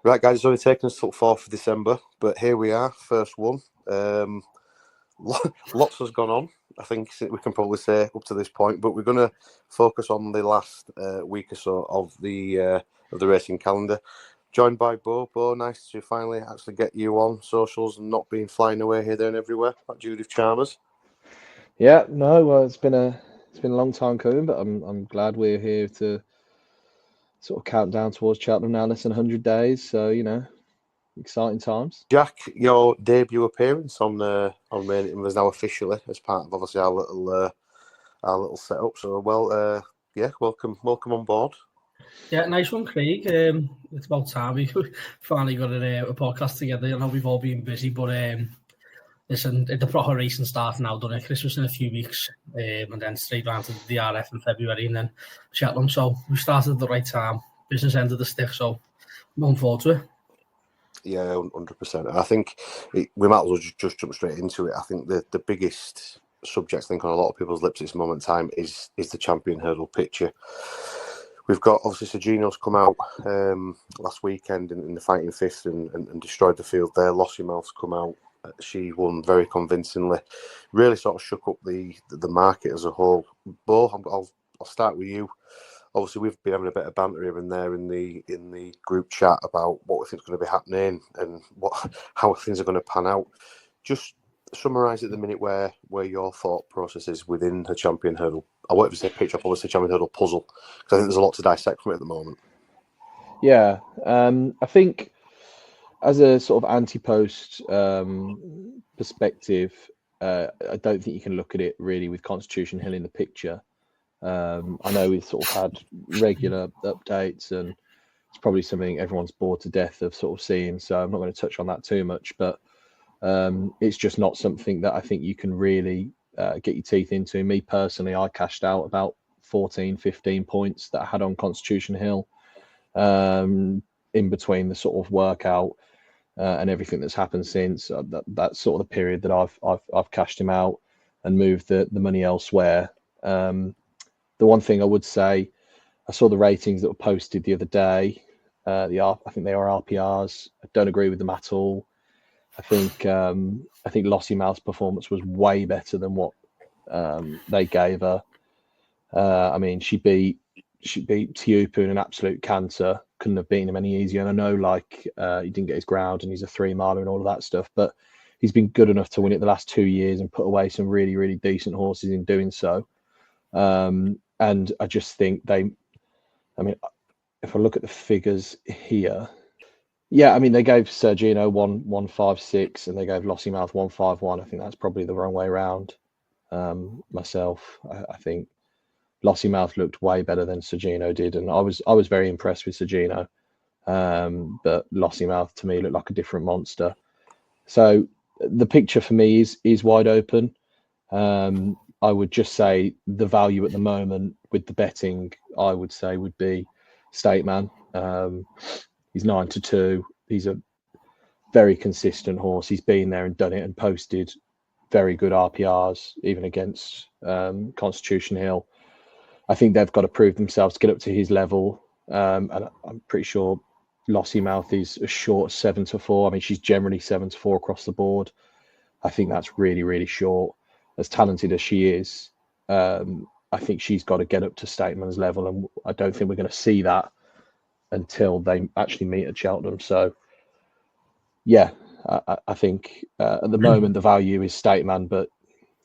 Right, guys, it's only taken us till 4th of December, but here we are, first one. Lots has gone on, I think we can probably say, up to this point, but we're going to focus on the last week or so of the racing calendar. Joined by Bo. Bo, nice to finally actually get you on socials and not being flying away here, there and everywhere like Judith Chalmers. Yeah, no, well, it's been a long time coming, but I'm glad we're here to sort of count down towards Cheltenham now, less than 100 days. So, exciting times. Jack, your debut appearance on Rein was now officially as part of obviously our little setup. So, welcome on board. Yeah, nice one, Craig. It's about time we finally got a podcast together. I know we've all been busy, but listen, the proper racing starts now, done it? Christmas in a few weeks, and then straight round to the DRF in February, and then Cheltenham. So we started at the right time. Business end of the stick, so I'm looking forward to it. Yeah, 100%. I think we might as well just jump straight into it. I think the biggest subject, I think, on a lot of people's lips at this moment in time is the champion hurdle picture. We've got, obviously, Sergino's come out last weekend in the fighting fifth and destroyed the field there. Lossiemouth's come out. She won very convincingly. Really sort of shook up the market as a whole. Bo, I'll start with you. Obviously, we've been having a bit of banter here and there in the group chat about what we think is going to be happening and how things are going to pan out. Just summarise at the minute where your thought process is within the champion hurdle. I won't even say picture, I'll probably say champion hurdle puzzle, because I think there's a lot to dissect from it at the moment. Yeah, I think as a sort of anti-post perspective, I don't think you can look at it really with Constitution Hill in the picture. I know we've sort of had regular updates, and it's probably something everyone's bored to death of sort of seeing, so I'm not going to touch on that too much, but it's just not something that I think you can really get your teeth into. Me personally, I cashed out about 14, 15 points that I had on Constitution Hill in between the sort of workout and everything that's happened since. That's sort of the period that I've cashed him out and moved the money elsewhere. The one thing I would say, I saw the ratings that were posted the other day. I think they are RPRs. I don't agree with them at all. I think Lossiemouth's performance was way better than what they gave her. I mean, she beat Tiupu in an absolute canter. Couldn't have beaten him any easier. And I know, he didn't get his ground and he's a 3-miler and all of that stuff, but he's been good enough to win it the last 2 years and put away some really, really decent horses in doing so. And I just think if I look at the figures here, yeah, I mean, they gave Sergino 156 and they gave Lossiemouth 151. I think that's probably the wrong way around. Myself, I think Lossiemouth looked way better than Sergino did, and I was very impressed with Sergino. But Lossiemouth to me looked like a different monster. So the picture for me is wide open. I would just say the value at the moment with the betting, I would say, would be State Man. He's 9-2. He's a very consistent horse. He's been there and done it and posted very good RPRs, even against Constitution Hill. I think they've got to prove themselves to get up to his level. And I'm pretty sure Lossiemouth is a short 7-4. I mean, she's generally 7-4 across the board. I think that's really, really short. As talented as she is, I think she's got to get up to Stateman's level, and I don't think we're going to see that until they actually meet at Cheltenham. So, yeah, I think at the moment the value is Stateman, but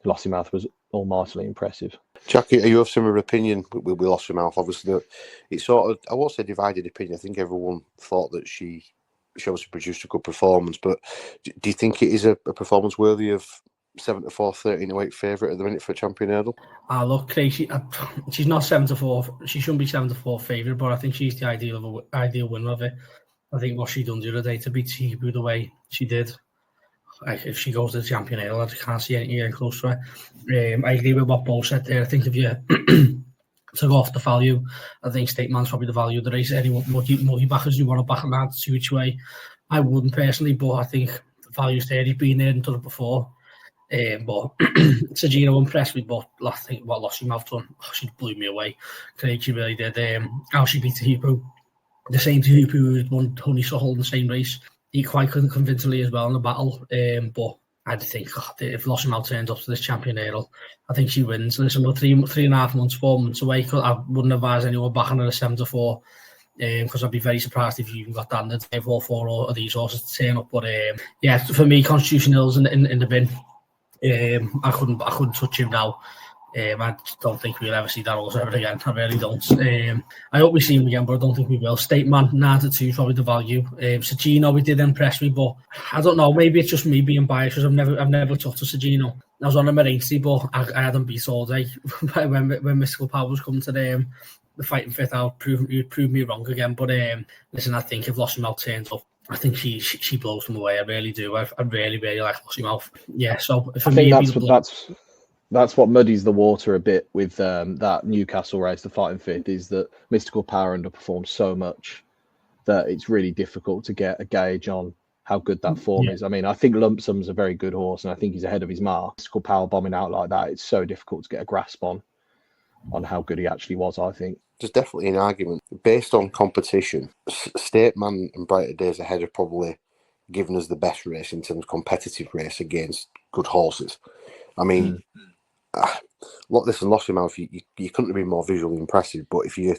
Lossiemouth was almightily impressive. Jack, are you of similar opinion with Lossiemouth? Obviously, it's sort of, I won't say divided opinion. I think everyone thought that she obviously produced a good performance, but do you think it is a performance worthy of 7-4, 13-8 favourite at the minute for a champion hurdle? Look, she's not 7-4. She shouldn't be 7-4 favourite, but I think she's the ideal winner of it. I think what she done the other day to beat Tiupu the way she did, if she goes to the champion hurdle, I just can't see anything getting close to her. I agree with what Bo said there. I think if you to go off the value, I think State Man's probably the value of the race. Any multi-backers you want to back him out to which way, I wouldn't personally, but I think the value's there. He's been there and done it before. But Sergino impressed me, but I think what Lossiemouth done, she blew me away. Craig, she really did. How she beat Tiupu, the same to Hoop, who won Honeysuckle in the same race. He quite convincingly as well in the battle. But I think if Lossiemouth turns up to this champion hurdle, I think she wins. Listen, we're 3.5 months, 4 months away. I wouldn't advise anyone backing at a 7-4. Because I'd be very surprised if you even got that in the day for 4 of these horses to turn up. But yeah, for me, Constitution Hill's in the bin. I couldn't touch him now. I don't think we'll ever see that horse ever again. I really don't. I hope we see him again, but I don't think we will. Stateman 9-2 is probably the value. Sagino, we did impress me, but I don't know. Maybe it's just me being biased because I've never talked to Sagino. I was on him at 80, but I had him beat all day when Mystical Power was coming to the fighting fit out. Proved me wrong again. But listen, I think if Lossiemouth turns up, I think she blows them away. I really do. I really like Lossiemouth. Yeah. So for me, that's what muddies the water a bit with that Newcastle race, the fighting fit, is that Mystical Power underperformed so much that it's really difficult to get a gauge on how good that form is. I mean, I think Lump Sum's a very good horse, and I think he's ahead of his mark. Mystical Power bombing out like that, it's so difficult to get a grasp on how good he actually was, I think. There's definitely an argument. Based on competition, Stateman and Brighter Days Ahead have probably given us the best race in terms of competitive race against good horses. I mean, listen, Lossiemouth, you couldn't have been more visually impressive, but if you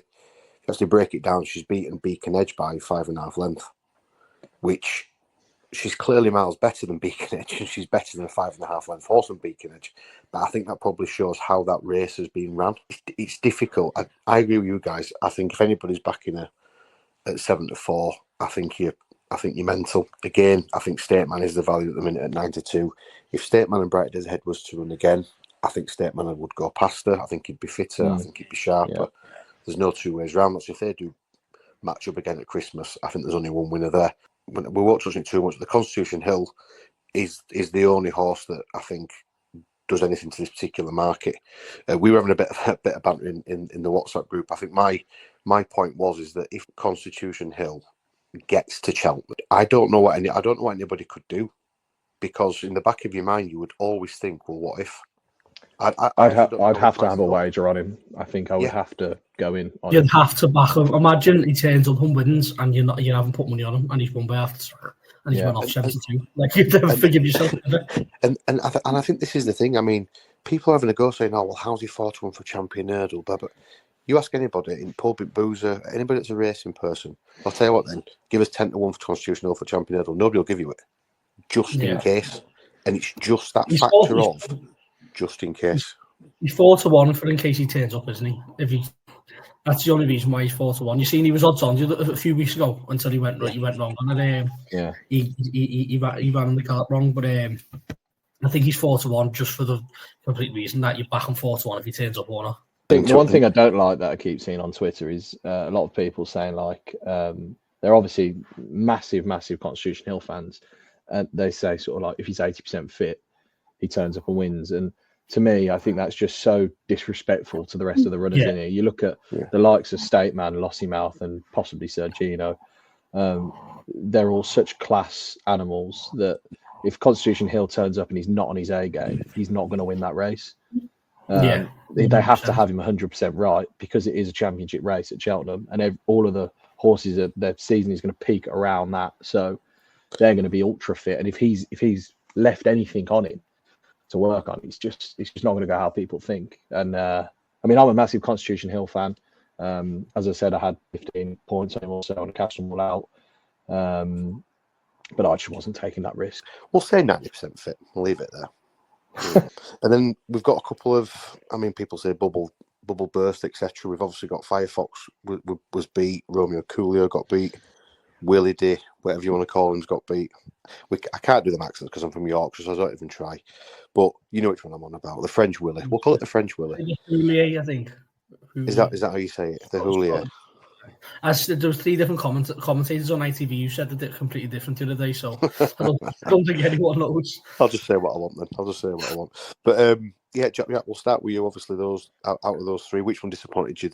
actually break it down, she's beaten Beacon Edge by 5.5 length, which she's clearly miles better than Beacon Edge, and she's better than a 5.5 length horse than Beacon Edge. But I think that probably shows how that race has been run. It's difficult. I agree with you guys. I think if anybody's backing her at 7-4, I think you're mental. Again, I think Stateman is the value at the minute at 9-2. If Stateman and Bright Days Ahead was to run again, I think Stateman would go past her. I think he'd be fitter. I think he'd be sharper. Yeah. There's no two ways around. So if they do match up again at Christmas, I think there's only one winner there. We won't touch it too much. The Constitution Hill is the only horse that I think does anything to this particular market. We were having a bit of banter in the WhatsApp group. I think my point is that if Constitution Hill gets to Cheltenham, I don't know what anybody could do, because in the back of your mind you would always think, well, what if? I'd have to have a wager on him. I think I would have to go in on You'd have to back him. Imagine he turns up and wins, and you haven't put money on him, and he's won by half, and he's won off 7-2. Like, you'd never forgive yourself. And I think this is the thing. I mean, people are having a go saying, "Oh, well, how's he 4-1 for Champion Hurdle?" But you ask anybody in pulpit boozer, anybody that's a racing person, I'll tell you what. Then give us 10-1 for Constitutional for Champion Hurdle. Nobody will give you it, just in case. And it's just that factor of just in case. He's 4-1 for in case he turns up, isn't he? That's the only reason why he's 4-1. You seen he was odds on a few weeks ago until he went wrong on it. He ran the cart wrong, but I think he's 4-1 just for the complete reason that you're back on 4-1 if he turns up or not. I think the one thing I don't like that I keep seeing on Twitter is a lot of people saying like they're obviously massive Constitution Hill fans, and they say sort of like if he's 80% fit, he turns up and wins. And to me, I think that's just so disrespectful to the rest of the runners in here. You look at the likes of Stateman, Lossiemouth, and possibly Sergino. They're all such class animals that if Constitution Hill turns up and he's not on his A game, he's not going to win that race. They have to have him 100% right, because it is a championship race at Cheltenham, and all of the horses, their season is going to peak around that. So they're going to be ultra fit. And if he's left anything on him to work on, it's just not going to go how people think. And I mean, I'm a massive Constitution Hill fan. As I said, I had 15 points on him also on a Castle All Out, but I just wasn't taking that risk. We'll say 90% fit. We'll leave it there. And then we've got a couple of, I mean, people say bubble burst, etc. We've obviously got Firefox was beat, Romeo Coolio got beat, Willie D, whatever you want to call him, got beat. I can't do the accents because I'm from Yorkshire, so I don't even try. But you know which one I'm on about. The French Willie. We'll call it the French Willie. Houlier, I think. Is that how you say it? The Houlier. There was 3 different commentators on ITV. You said that they're completely different the other day, so I don't think anyone knows. I'll just say what I want then. But Jack, we'll start with you. Obviously, out of those 3, which one disappointed you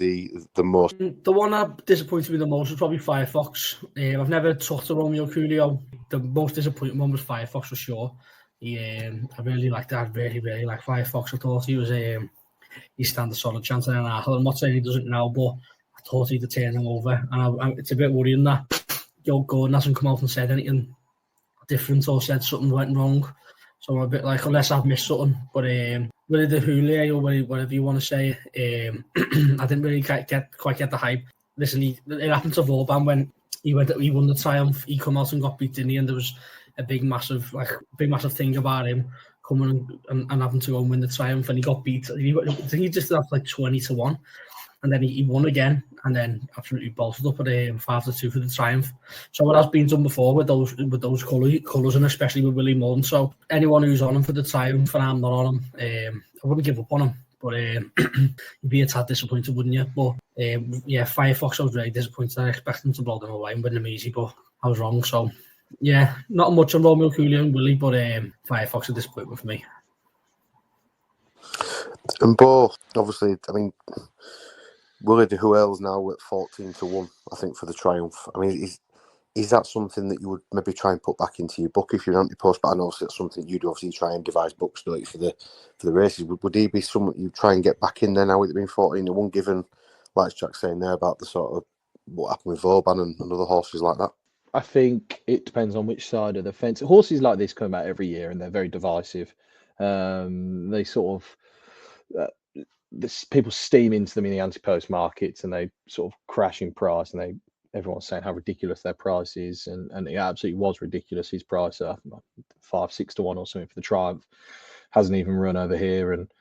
the most? The one that disappointed me the most was probably Firefox. I've never talked to Romeo Coolio. The most disappointing one was Firefox for sure. I really liked that. Really like Firefox. I thought he was he stand a solid chance in an article. I'm not saying he doesn't now, but totally to turn him over. And it's a bit worrying that Joe Gordon hasn't come out and said anything different or said something went wrong. So I'm a bit like, unless I've missed something. But Willie the Hoolier, or whatever you want to say, I didn't really quite get the hype. Listen, it happened to Vauban when he won the Triumph. He come out and got beat, didn't he? And there was a big massive thing about him coming and having to go and win the Triumph, and he got beat. I think he just had like 20-1, and then he won again, and then absolutely bolted up at 5-2 for the Triumph. So it has been done before with those colours, and especially with Willie Mullen. So anyone who's on him for the Triumph, and I'm not on him, I wouldn't give up on him. But you'd be a tad disappointed, wouldn't you? But Firefox, I was really disappointed. I expected him to blow them away and win them easy, but I was wrong. So yeah, not much on Romeo Coolio and Willie, but Firefox a disappointment for me. And both, obviously, I mean, Willie de Huel's now at 14-1, I think, for the Triumph. I mean, is that something that you would maybe try and put back into your book if you're an anti-post? But I know that's something you'd obviously try and devise books for the races. Would he be someone you try and get back in there now with it being 14-1, given, like Jack's saying there, about the sort of what happened with Vauban and other horses like that? I think it depends on which side of the fence. Horses like this come out every year, and they're very divisive. They sort of people steam into them in the anti-post markets, and they sort of crash in price, and everyone's saying how ridiculous their price is, and it absolutely was ridiculous. His price, 5-6 to 1 or something for the Triumph, hasn't even run over here, and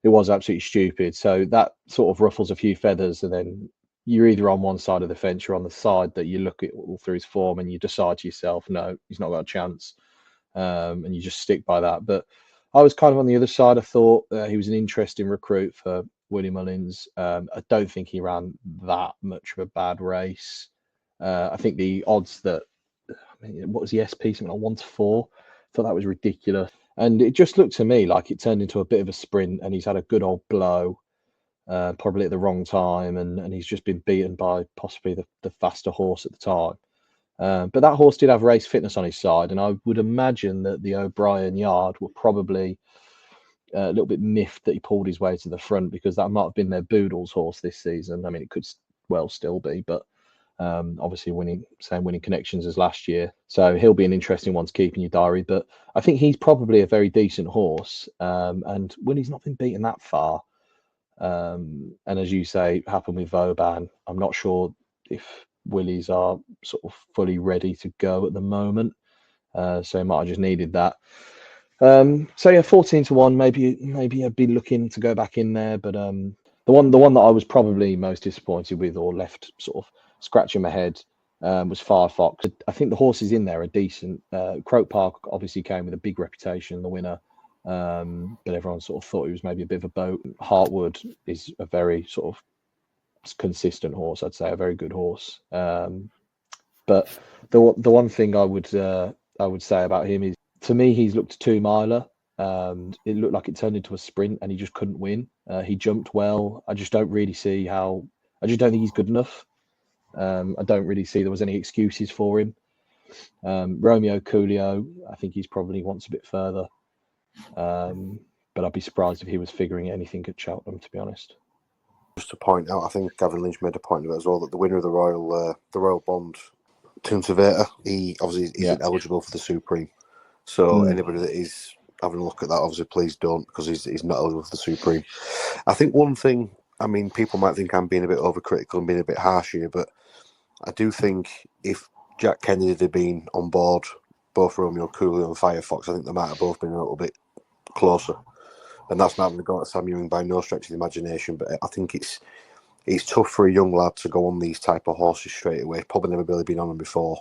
it was absolutely stupid. So that sort of ruffles a few feathers, and then you're either on one side of the fence, you're on the side that you look at all through his form, and you decide to yourself, no, he's not got a chance, and you just stick by that. But I was kind of on the other side. I thought he was an interesting recruit for Willie Mullins. I don't think he ran that much of a bad race. I think the odds that, what was the SP, something like 1-4? I thought that was ridiculous. And it just looked to me like it turned into a bit of a sprint, and he's had a good old blow, probably at the wrong time, and he's just been beaten by possibly the faster horse at the time. But that horse did have race fitness on his side, and I would imagine that the O'Brien yard were probably a little bit miffed that he pulled his way to the front, because that might have been their Boodles horse this season. I mean, it could well still be, but obviously winning connections as last year. So he'll be an interesting one to keep in your diary. But I think he's probably a very decent horse, and Willie's not been beaten that far. And as you say, happened with Vauban. I'm not sure if Willies are sort of fully ready to go at the moment, so he might have just needed that. So yeah, 14-1. Maybe I'd be looking to go back in there, but the one that I was probably most disappointed with, or left sort of scratching my head, was Firefox. I think the horses in there are decent. Croke Park obviously came with a big reputation, the winner, but everyone sort of thought he was maybe a bit of a boat. Heartwood is a very sort of consistent horse, I'd say, a very good horse. But the one thing I would say about him is, to me, he's looked a 2-miler. It looked like it turned into a sprint, and he just couldn't win. He jumped well. I just don't really see how. I just don't think he's good enough. I don't really see there was any excuses for him. Romeo Coolio, I think he's probably wants a bit further. But I'd be surprised if he was figuring anything at Cheltenham, to be honest. Just to point out, I think Gavin Lynch made a point of it as well, that the winner of the Royal Bond, Tunterveta, he obviously isn't eligible for the Supreme. So anybody that is having a look at that, obviously please don't, because he's not eligible for the Supreme. I think one thing, I mean, people might think I'm being a bit overcritical and being a bit harsh here, but I do think if Jack Kennedy had been on board both Romeo Coolio and Firefox, I think they might have both been a little bit closer. And that's not going to go at Sam Ewing by no stretch of the imagination, but I think it's tough for a young lad to go on these type of horses straight away. Probably never really been on them before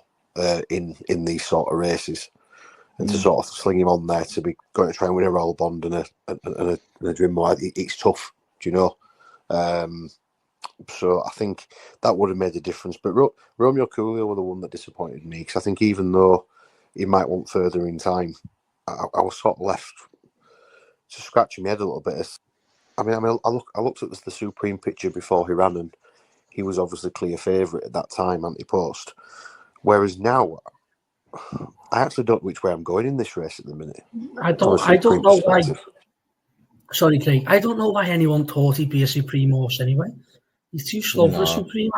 in these sort of races. And to sort of sling him on there to be going to try and win a Royal Bond and a Drimmo, it's tough, do you know? So I think that would have made a difference. But Romeo Coolio were the one that disappointed me, because I think even though he might want further in time, I was sort of left to scratching my head a little bit. I looked at the Supreme picture before he ran, and he was obviously clear favourite at that time, anti-post. Whereas now, I actually don't know which way I'm going in this race at the minute. I don't know why. Sorry, Craig. I don't know why anyone thought he'd be a Supreme horse anyway. He's too slow for a Supreme.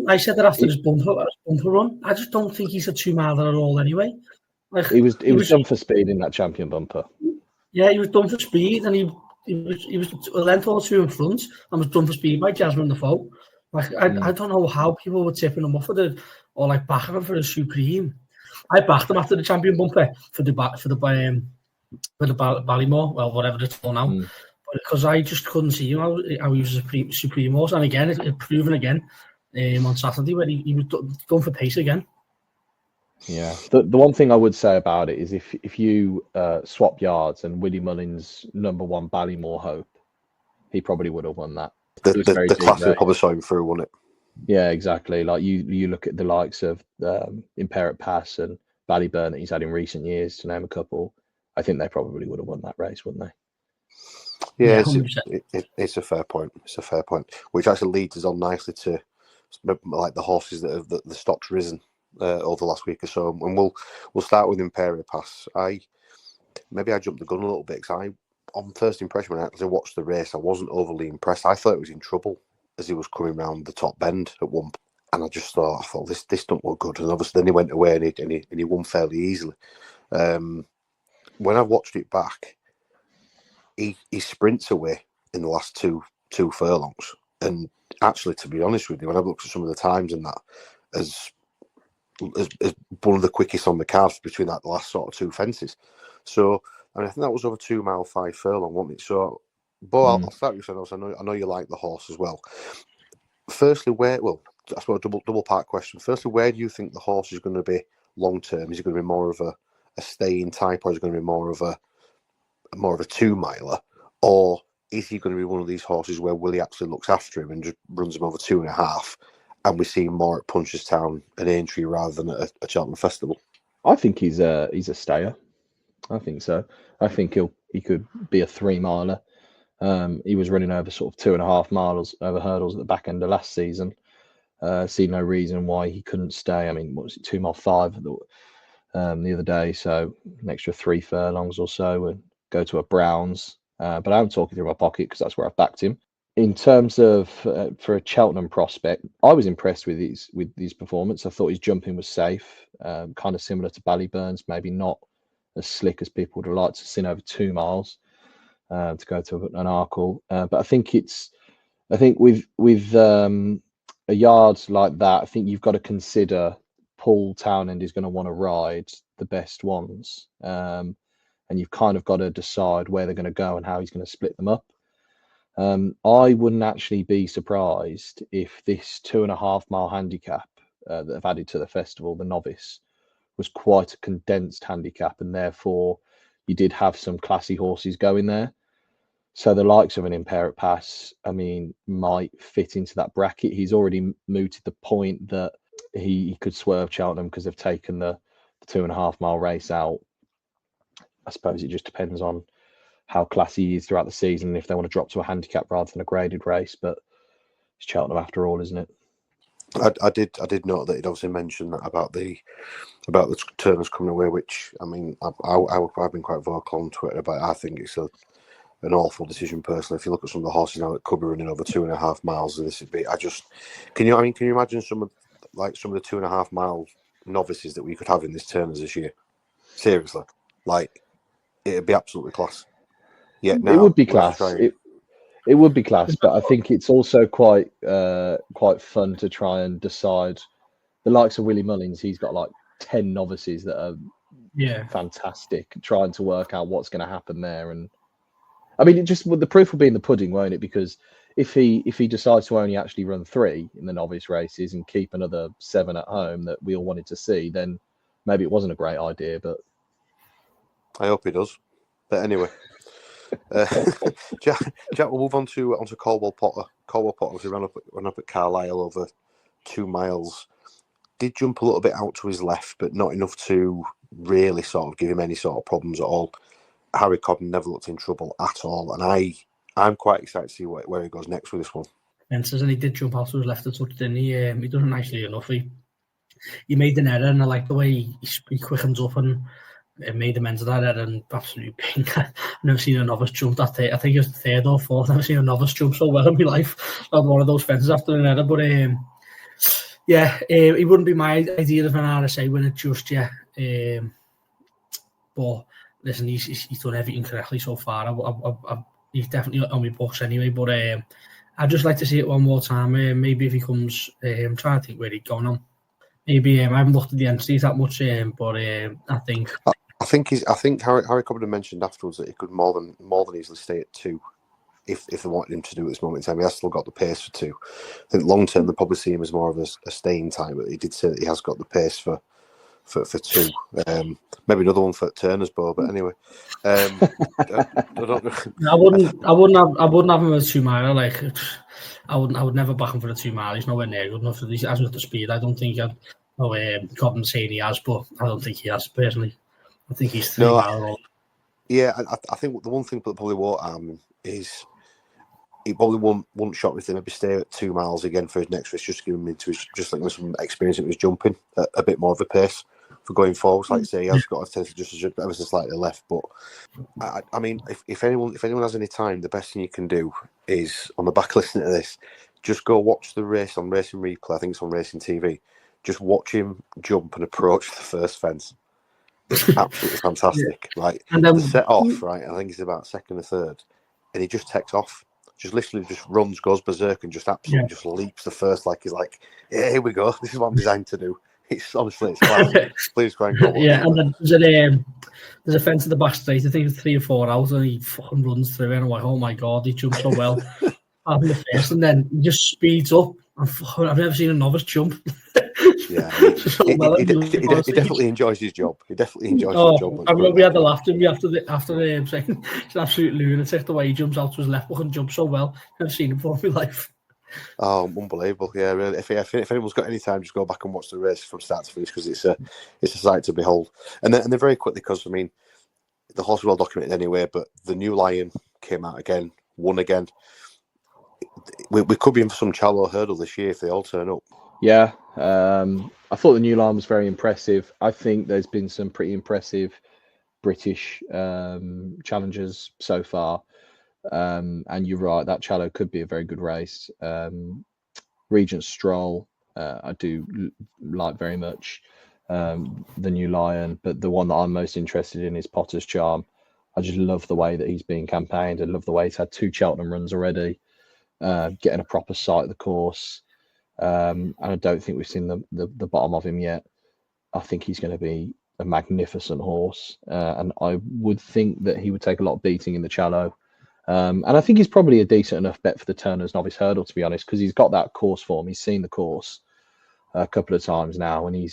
I said that after his bumper run. I just don't think he's a 2-miler at all anyway. Like, he was done for speed in that champion bumper. Yeah, he was done for speed, and he was a length or two in front, and was done for speed by Jasmine Defoe. Like, I don't know how people were tipping him off or like backing him for a Supreme. I backed him after the champion bumper for the Ballymore, well, whatever it's called now, because I just couldn't see him how he was a Supreme horse, and again, it proven again on Saturday where he was going for pace again. Yeah, the one thing I would say about it is if you swap yards and Willie Mullins' #1 Ballymore hope, he probably would have won that. The classic probably saw him through, wouldn't it? Yeah, exactly. Like you look at the likes of Imperial Pass and Ballyburn that he's had in recent years, to name a couple. I think they probably would have won that race, wouldn't they? Yeah, it's a fair point. It's a fair point, which actually leads us on nicely to like the horses that the stock's risen over the last week or so, and we'll start with Imperial Pass. I jumped the gun a little bit because on first impression when I actually watched the race, I wasn't overly impressed. I thought it was in trouble as he was coming round the top bend at one point, and I thought this don't look good. And obviously then he went away and he won fairly easily. When I watched it back, he sprints away in the last two furlongs, and actually, to be honest with you, when I looked at some of the times in that, as one of the quickest on the card between the last sort of two fences. So I think that was over 2 mile 5 furlong, wasn't it? So, Bo, I'll start with you. I know you like the horse as well. Firstly, I suppose a double part question. Firstly, where do you think the horse is going to be long term? Is it going to be more of a staying type, or is it going to be more of a 2-miler, or is he going to be one of these horses where Willie actually looks after him and just runs him over 2.5, and we see him more at Punchestown and Aintree rather than at a Cheltenham Festival? I think he's a stayer. I think so. I think he could be a 3-miler. He was running over sort of 2.5 miles over hurdles at the back end of last season. See no reason why he couldn't stay. I mean, what was it, 2 mile 5 the other day? So an extra 3 furlongs or so and go to a Browns. But I'm talking through my pocket because that's where I've backed him. In terms of for a Cheltenham prospect, I was impressed with his performance. I thought his jumping was safe, kind of similar to Ballyburn's, maybe not as slick as people would have liked to see over 2 miles to go to an Arkle. But I think with a yard like that, I think you've got to consider Paul Townend is going to want to ride the best ones. And you've kind of got to decide where they're going to go and how he's going to split them up. I wouldn't actually be surprised if this 2.5 mile handicap that they've added to the festival, the novice, was quite a condensed handicap, and therefore you did have some classy horses going there. So the likes of an Imperial Pass, I mean, might fit into that bracket. He's already mooted the point that he could swerve Cheltenham because they've taken the 2.5 mile race out. I suppose it just depends on how classy he is throughout the season and if they want to drop to a handicap rather than a graded race. But it's Cheltenham after all, isn't it? I did note that he'd obviously mentioned that about the turners coming away, which I mean I've been quite vocal on Twitter about it. I think it's an awful decision personally. If you look at some of the horses now that could be running over 2.5 miles, this would be. Can you imagine some of the 2.5 mile novices that we could have in this turners this year? Seriously, like it'd be absolutely class. Yeah, it would be class. It would be class, but I think it's also quite fun to try and decide. The likes of Willie Mullins, he's got like 10 novices that are fantastic, trying to work out what's going to happen there. And I mean, the proof will be in the pudding, won't it? Because if he decides to only actually run 3 in the novice races and keep another 7 at home that we all wanted to see, then maybe it wasn't a great idea. But I hope he does. But anyway. Jack, we'll move on to Caldwell Potter. Caldwell Potter, he ran up at Carlisle over 2 miles. Did jump a little bit out to his left, but not enough to really sort of give him any sort of problems at all. Harry Cobden never looked in trouble at all, and I'm quite excited to see where he goes next with this one. And he did jump out to his left a touch, didn't he? He done nicely enough. He made an error, and I like the way he quickens up and it made him enter that at an absolute pink. I've never seen a novice jump that day. I think it was the third or fourth. I've never seen a novice jump so well in my life. I had one of those fences after another, but he wouldn't be my idea of an RSA winner just yet. But listen, he's done everything correctly so far. He's definitely on my books anyway. But I'd just like to see it one more time. Maybe if he comes, I'm trying to think where he's going on. Maybe I haven't looked at the entities that much, but I think. I think Harry Cobden mentioned afterwards that he could more than easily stay at 2 if they wanted him to do at this moment in time. He has still got the pace for 2. I think long term they'll probably see him as more of a staying time, but he did say that he has got the pace for 2. Maybe another one for Turner's bow, but anyway. I wouldn't have him as 2 mile. Like I would never back him for a 2 mile. He's nowhere near good enough. He hasn't got the speed. I don't think I'd Cobden saying he has, but I don't think he has personally. I think he's 3 mile. Yeah, I think the one thing that probably won't harm him is he probably won't shock me if they maybe stay at 2 miles again for his next race, just to give him some experience with his jumping, a bit more of a pace for going forwards. Like I say, he has got a tendency just ever so slightly left. But I mean, if anyone has any time, the best thing you can do is, on the back listening to this, just go watch the race on Racing Replay. I think it's on Racing TV. Just watch him jump and approach the first fence. It's absolutely fantastic. Like, the set off, right? I think it's about second or third, and he just takes off. Just literally just runs, goes berserk, and just absolutely just leaps the first. Like, he's like, yeah, here we go. This is what I'm designed to do. It's honestly, it's classic. Please go and go. And then there's a fence at the back straight. I think it's 3 or 4 out, and he fucking runs through it. And I'm like, oh my god, he jumps so well. Having the first, and then he just speeds up. I've never seen a novice jump. Yeah, he definitely enjoys his job. He definitely enjoys his job. I remember we had the laugh at me after the second. He's an absolute lunatic the way he jumps out to his left hook and jumps so well. I've seen him before in my life. Oh, unbelievable! Yeah, really. If anyone's got any time, just go back and watch the race from start to finish, because it's a sight to behold. And then very quickly, because I mean, the horse is well documented anyway. But the new Lion came out again, won again. We could be in for some Charlo hurdle this year if they all turn up. Yeah, I thought the new Lion was very impressive. I think there's been some pretty impressive British challengers so far. And you're right, that Charlo could be a very good race. Regent Stroll, I do like very much. The new Lion, but the one that I'm most interested in is Potter's Charm. I just love the way that he's being campaigned. I love the way he's had 2 Cheltenham runs already, getting a proper sight of the course. And I don't think we've seen the bottom of him yet. I think he's going to be a magnificent horse, and I would think that he would take a lot of beating in the Charlo. And I think he's probably a decent enough bet for the Turner's Novice Hurdle, to be honest, because he's got that course form. He's seen the course a couple of times now, and I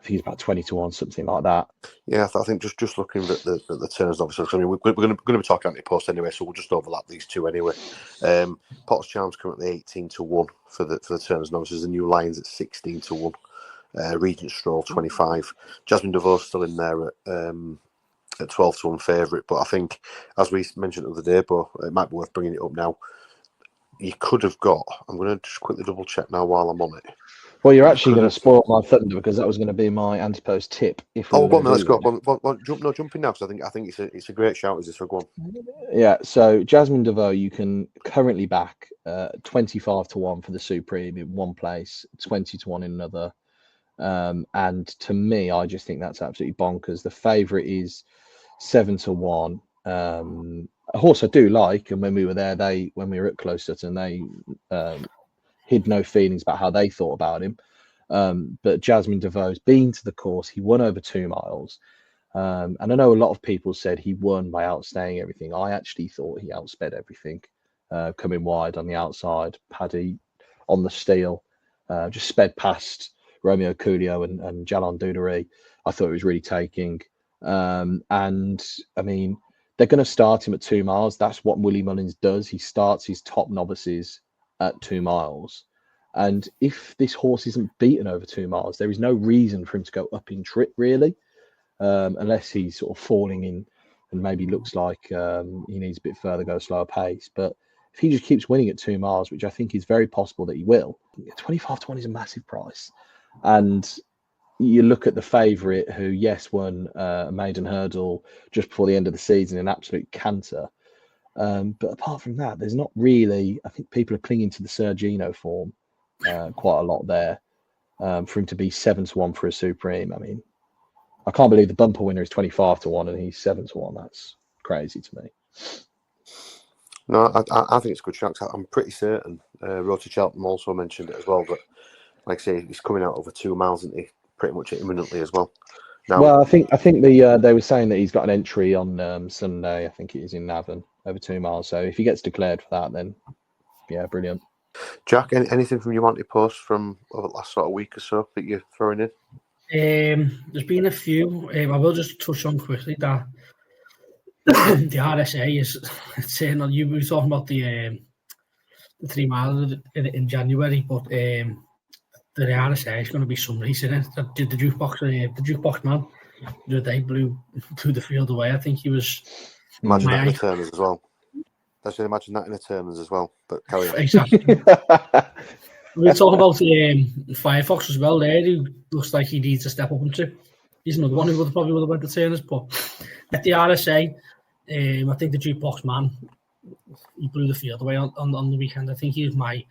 think he's about 20-1, something like that. Yeah, I think just looking at the Turner's Novice Hurdle, I mean, we're going to be talking anti-post anyway, so we'll just overlap these two anyway. Potter's Charm's currently 18-1 for the Turner's Novices. The new Lions at 16-1. Regent Stroll 25. Jasmine DeVoe's still in there at 12-1 favourite, but I think, as we mentioned the other day, but it might be worth bringing it up now. You could have got. I'm going to just quickly double check now while I'm on it. Well, you're actually going to spoil my thunder, because that was going to be my anti-post tip. Let's go. Jumping now, because I think it's a great shout. Is this for one? Yeah. So Jasmine DeVoe, you can currently back 25-1 for the Supreme in one place, 20-1 in another. And to me, I just think that's absolutely bonkers. The favourite is 7-1. A horse I do like, and when we were there, when we were at Close Sutton, they hid no feelings about how they thought about him. But Jasmine DeVoe's been to the course. He won over 2 miles. And I know a lot of people said he won by outstaying everything. I actually thought he outsped everything, coming wide on the outside. Paddy on the steel, just sped past Romeo Coolio and Jalon Dudery. I thought it was really taking. And I mean, they're going to start him at 2 miles. That's what Willie Mullins does. He starts his top novices at 2 miles. And if this horse isn't beaten over 2 miles, there is no reason for him to go up in trip, really, unless he's sort of falling in and maybe looks like he needs a bit further, go slower pace. But if he just keeps winning at 2 miles, which I think is very possible that he will, 25-1 is a massive price. And you look at the favourite who, yes, won a maiden hurdle just before the end of the season, an absolute canter. But apart from that, there's not really. I think people are clinging to the Sergino form quite a lot there for him to be 7-1 for a Supreme. I mean, I can't believe the bumper winner is 25-1 and he's 7-1. That's crazy to me. No, I think it's a good chance. I'm pretty certain. Road to Cheltenham also mentioned it as well, but like I say, he's coming out over 2 miles, isn't he? Pretty much imminently as well. Now, well, I think they were saying that he's got an entry on Sunday. I think it is in Navan over 2 miles. So if he gets declared for that, then yeah, brilliant. Jack, anything from your anti-post from over the last sort of week or so that you're throwing in? There's been a few. I will just touch on quickly that the RSA is saying that you were talking about the 3 miles in January, but the RSA is going to be some race in it. The jukebox man, they blew the field away. I think he was. Imagine that in the Turners as well. I should imagine that in the Turners as well. But carry on. Exactly. We were talking about Firefox as well. There, who looks like he needs to step up into. He's another one who probably would have went to Turners, but at the RSA, I think the jukebox man, he blew the field away on the weekend. I think he was my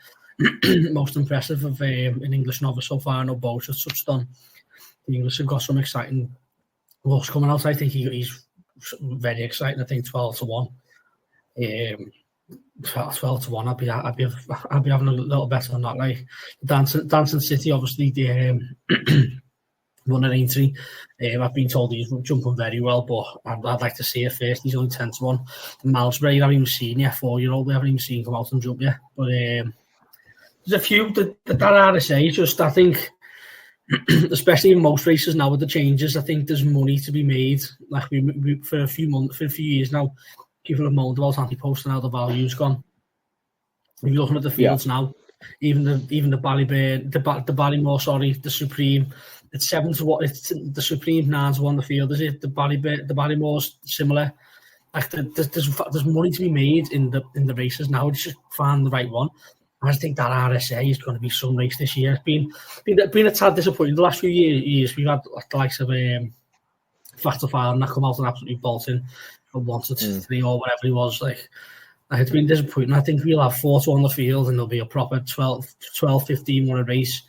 most impressive of an English novice so far. I know both have touched on. The English have got some exciting looks coming out. I think he's very exciting. I think 12-1. 12-1. I'd be having a little bet on that. Like Dancing City, obviously the won an entry. I've been told he's jumping very well, but I'd like to see it first. He's only 10-1. The Malmesbury, I haven't even seen yet. 4-year-old, we haven't even seen come out and jump yet. But there's a few that RSA. Just I think, especially in most races now with the changes, I think there's money to be made. Like we for a few years now, people have moaned about anti-post and how the value's gone. If you're looking at the fields now, even the Ballyburn, the Ballymore, the Supreme, it's 7-1. It's the Supreme 9-1 the field. Is it the Ballymore's similar? Like there's money to be made in the races now. It's just find the right one. I think that RSA is going to be some race this year. It's been a tad disappointing the last few years. We've had the likes of Factor File and that come out and absolutely bolting from 1-3 or whatever it was. Like it's been disappointing. I think we'll have 4 on the field and there'll be a proper 12-15 won a race.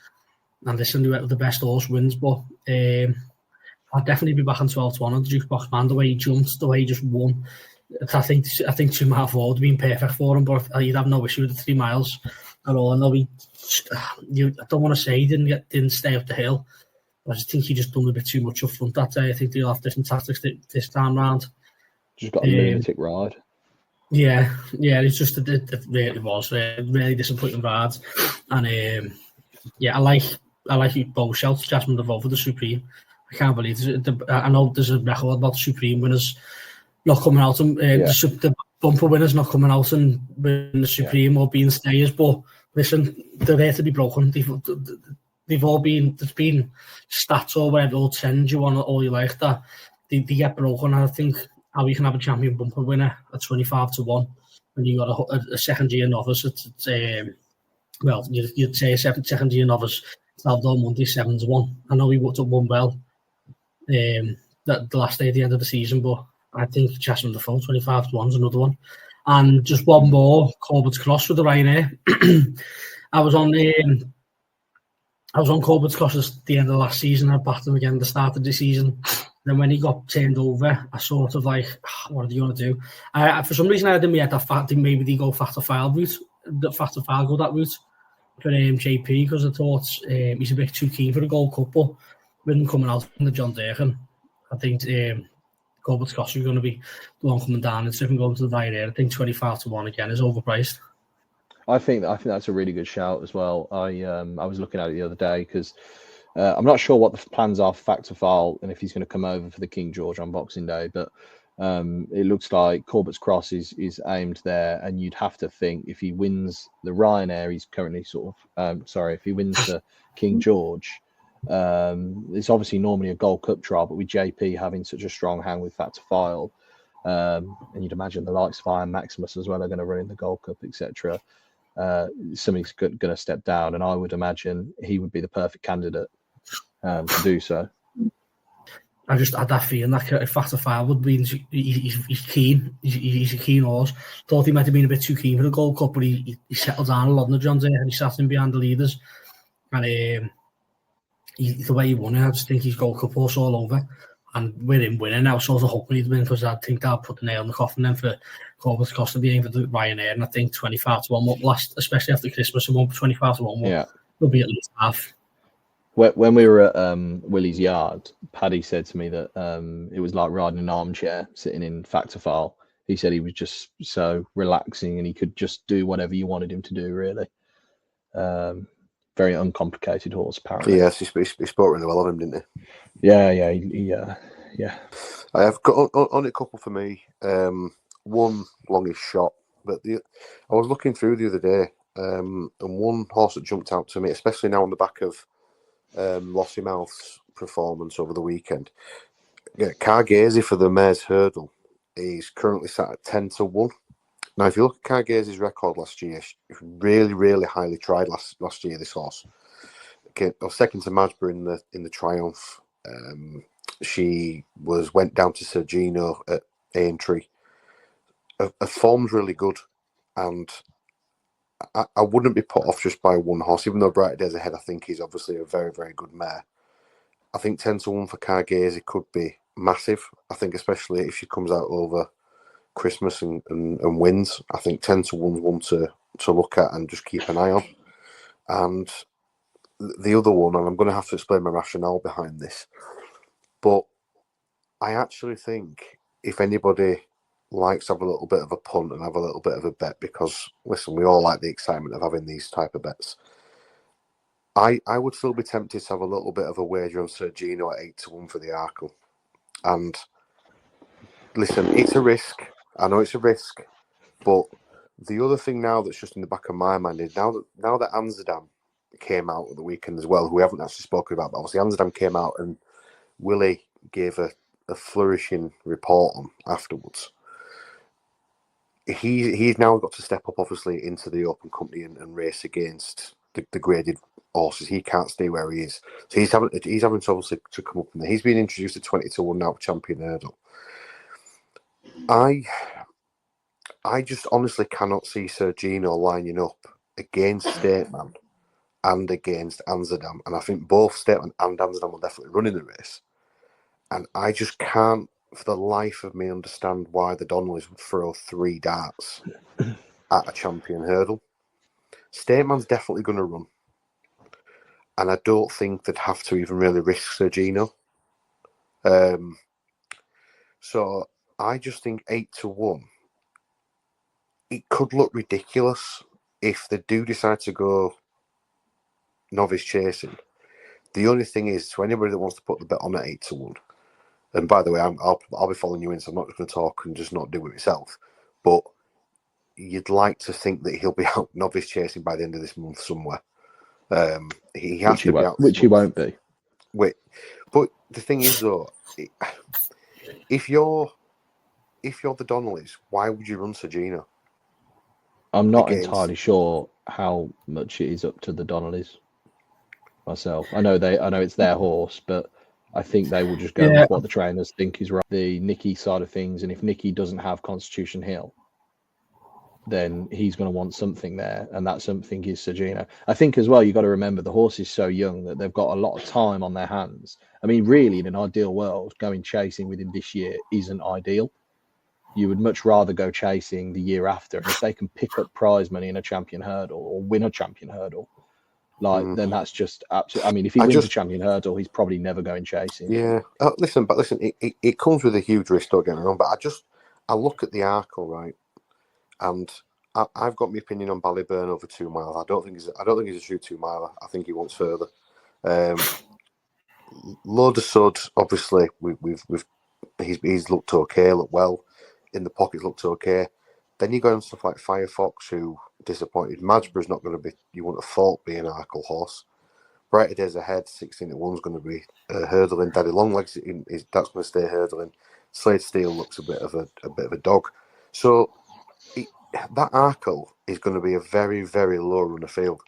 And listen, the best horse wins. But I'll definitely be back on 12-1 on the jukebox man. The way he jumped, the way he just won. I think 2 mile forward would have been perfect for him, but you'd have no issue with the 3 miles at all. And I don't want to say he didn't stay up the hill. I just think he just done a bit too much up front that day. I think they'll have different tactics this time round. Just got a lunatic ride. Yeah, it's just it really was a really disappointing ride. And I like you both shouts, Jasmine DeVoe for the Supreme. I can't believe I know there's a record about the Supreme winners not coming out and the bumper winners not coming out and win the Supreme or being stayers. But listen, they're there to be broken. They've all been, there's been stats or whatever, or trends you want or you like that. They get broken. And I think how you can have a champion bumper winner at 25-1 when you got a second year novice. You'd say a second year novice. Salvador Monday 7-1. I know he would have won well the last day at the end of the season, but I think Jasmine DeVoe 25-1 is another one. And just one more, Corbett's Cross with the Rein. I was on Corbett's Cross at the end of last season. I backed him again at the start of the season. Then when he got turned over, I sort of like, what are you going to do? For some reason, I had in my head that maybe they go Factor File route. The Factor File go that route for JP, because I thought he's a bit too keen for a Gold Cup. But with him coming out from the John Durkin, I think Corbett's Cross is going to be the one coming down. And so if I'm going to the right here, I think 25-1 again is overpriced. I think that's a really good shout as well. I was looking at it the other day because I'm not sure what the plans are for Factor File and if he's going to come over for the King George on Boxing Day, but it looks like Corbett's Cross is aimed there, and you'd have to think if he wins the Ryanair, he's currently if he wins the King George, it's obviously normally a Gold Cup trial, but with JP having such a strong hand with Factor File, and you'd imagine the likes of Iron Maximus as well are going to run in the Gold Cup, etc. Somebody's going to step down, and I would imagine he would be the perfect candidate to do so. I just had that feeling that if Factor 5 would be, he's keen. He's a keen horse. Thought he might have been a bit too keen for the Gold Cup, but he settled down a lot in the John Deere and he sat in behind the leaders. And the way he won it, I just think he's Gold Cup horse all over. And with him winning, I was sort of hoping he'd win because I think that'll put the nail in the coffin then for Corbett Costa being for the Ryanair. And I think 25-1 won't last, especially after Christmas. And 25-1 will be at least half. When we were at Willie's yard, Paddy said to me that it was like riding an armchair, sitting in Factor File. He said he was just so relaxing and he could just do whatever you wanted him to do, really. Very uncomplicated horse, apparently. Yes, he spoke really well of him, didn't he? Yeah. I have got on a couple for me. One longish shot, but I was looking through the other day, and one horse that jumped out to me, especially now on the back of Lossy Mouth's performance over the weekend. Yeah, Cargazy for the Mares Hurdle is currently sat at 10-1. Now, if you look at Cargazy's record last year, it's really, really highly tried last year. This horse, okay, I was second to Majborough in the Triumph. She went down to Sergino at Aintree. Her form's really good, and I wouldn't be put off just by one horse, even though Brighter Days Ahead, I think, he's obviously a very, very good mare. I think 10-1 for Cargazy could be massive. I think especially if she comes out over Christmas and wins. I think 10-1's one to look at and just keep an eye on. And the other one, and I'm going to have to explain my rationale behind this, but I actually think if anybody likes to have a little bit of a punt and have a little bit of a bet, because listen, we all like the excitement of having these type of bets. I would still be tempted to have a little bit of a wager on Sergino at 8-1 for the Arkle. And listen, it's a risk. I know it's a risk, but the other thing now that's just in the back of my mind is now that Amsterdam came out at the weekend as well, who we haven't actually spoken about, but obviously Amsterdam came out and Willie gave a flourishing report on afterwards. He's now got to step up, obviously, into the open company and race against the graded horses. He can't stay where he is, so he's having to obviously to come up in there. He's been introduced to 20-1 now, Champion Hurdle. I just honestly cannot see Sergino lining up against Stateman and against Amsterdam, and I think both Stateman and Amsterdam will definitely run in the race. And I just can't, for the life of me, understand why the Donnellys would throw 3 darts at a Champion Hurdle. Stateman's definitely going to run, and I don't think they'd have to even really risk Sergino. So I just think 8-1. It could look ridiculous if they do decide to go novice chasing. The only thing is, to anybody that wants to put the bet on at 8-1, and by the way, I'll be following you in, so I'm not just going to talk and just not do it myself. But you'd like to think that he'll be out novice chasing by the end of this month somewhere. He has to be out, which he won't be. Wait, but the thing is though, if you're the Donnellys, why would you run Sergino? I'm not entirely sure how much it is up to the Donnellys myself. I know it's their horse, but I think they will just go with what the trainers think is right. The Nicky side of things, and if Nicky doesn't have Constitution Hill, then he's going to want something there, and that something is Sergino. I think as well, you've got to remember the horse is so young that they've got a lot of time on their hands. I mean, really, in an ideal world, going chasing with him this year isn't ideal. You would much rather go chasing the year after. And if they can pick up prize money in a Champion Hurdle or win a Champion Hurdle, then that's just absolutely. I mean, if he wins a Champion Hurdle, he's probably never going chasing. Yeah. Listen, it comes with a huge risk, don't get me wrong, but I look at the Arkle, right? And I've got my opinion on Ballyburn over 2 miles. I don't think he's a true 2 miler. I think he wants further. Load of Sud, obviously, he's looked okay, looked well. In the pockets looked okay. Then you go on stuff like Firefox, who disappointed. Majborough's not going to be, you wouldn't have thought, be an Arkle horse. Brighter Days Ahead, 16-1 is going to be hurdling. Daddy Longlegs, that's going to stay hurdling. Slade Steel looks a bit of a dog. So that Arkle is going to be a very, very low runner field,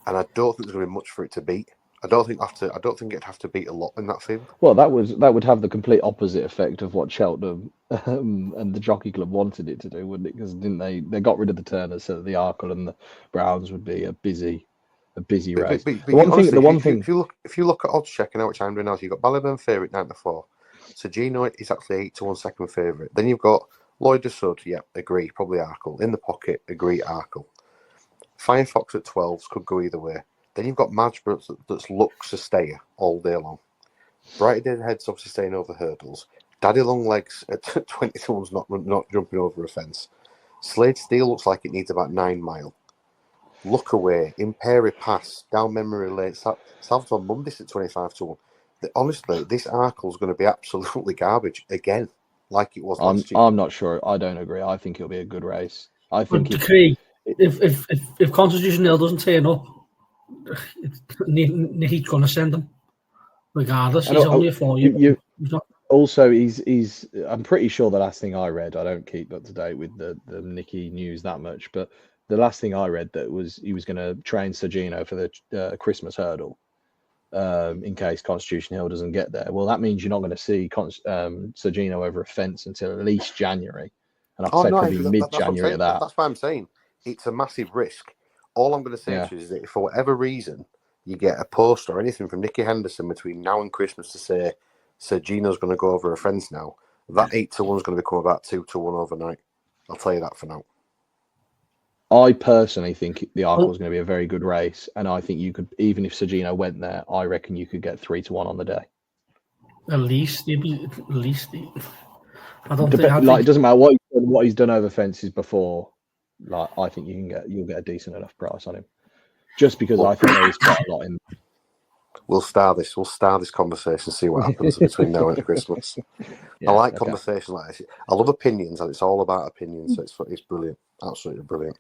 and I don't think there's going to be much for it to beat. I don't think it'd have to beat a lot in that field. Well, that would have the complete opposite effect of what Cheltenham and the Jockey Club wanted it to do, wouldn't it? Because didn't they got rid of the Turners so that the Arkle and the Browns would be a busy race. But The one honestly, thing. If you look at odds checking out which I'm doing now, you've got Ballyburn favourite 9-4. Sergino is actually 8-1 second favourite. Then you've got Lloyd de Sud, yeah, agree, probably Arkle. In the pocket, agree, Arkle. Firefox at 12s could go either way. Then you've got Madgeborough that's looks a stayer all day long. Brighty Deadhead's obviously staying over hurdles. Daddy Longlegs at 20-1's not jumping over a fence. Slade Steel looks like it needs about 9 mile. Look Away, Imperi Pass, down memory lane. Salvatore Mundis at 25-1. Honestly, this Arkle's going to be absolutely garbage again, like it was last year. I'm not sure. I don't agree. I think it'll be a good race. I think if Constitution Hill doesn't turn up, Nicky's going to send him, regardless. He's only a 4-year. Also, he's. I'm pretty sure the last thing I read. I don't keep up to date with the Nicky news that much, but the last thing I read that was he was going to train Sergino for the Christmas hurdle, in case Constitution Hill doesn't get there. Well, that means you're not going to see Sergino over a fence until at least January, and I'd say probably mid-January at that. That's why I'm saying it's a massive risk. All I'm going to say to you is that if for whatever reason you get a post or anything from Nicky Henderson between now and Christmas to say Sergino's going to go over a fence now, that 8-1 is going to become about 2-1 overnight. I'll tell you that for now. I personally think the Arkle is going to be a very good race, and I think you could, even if Sergino went there, I reckon you could get 3-1 on the day. At least. I don't think. It doesn't matter what he's done over fences before. Like, I think you'll get a decent enough price on him, just because I think there is quite a lot in. We'll start this conversation, see what happens between now and Christmas. I like conversations like this. I love opinions, and it's all about opinions. So it's brilliant, absolutely brilliant.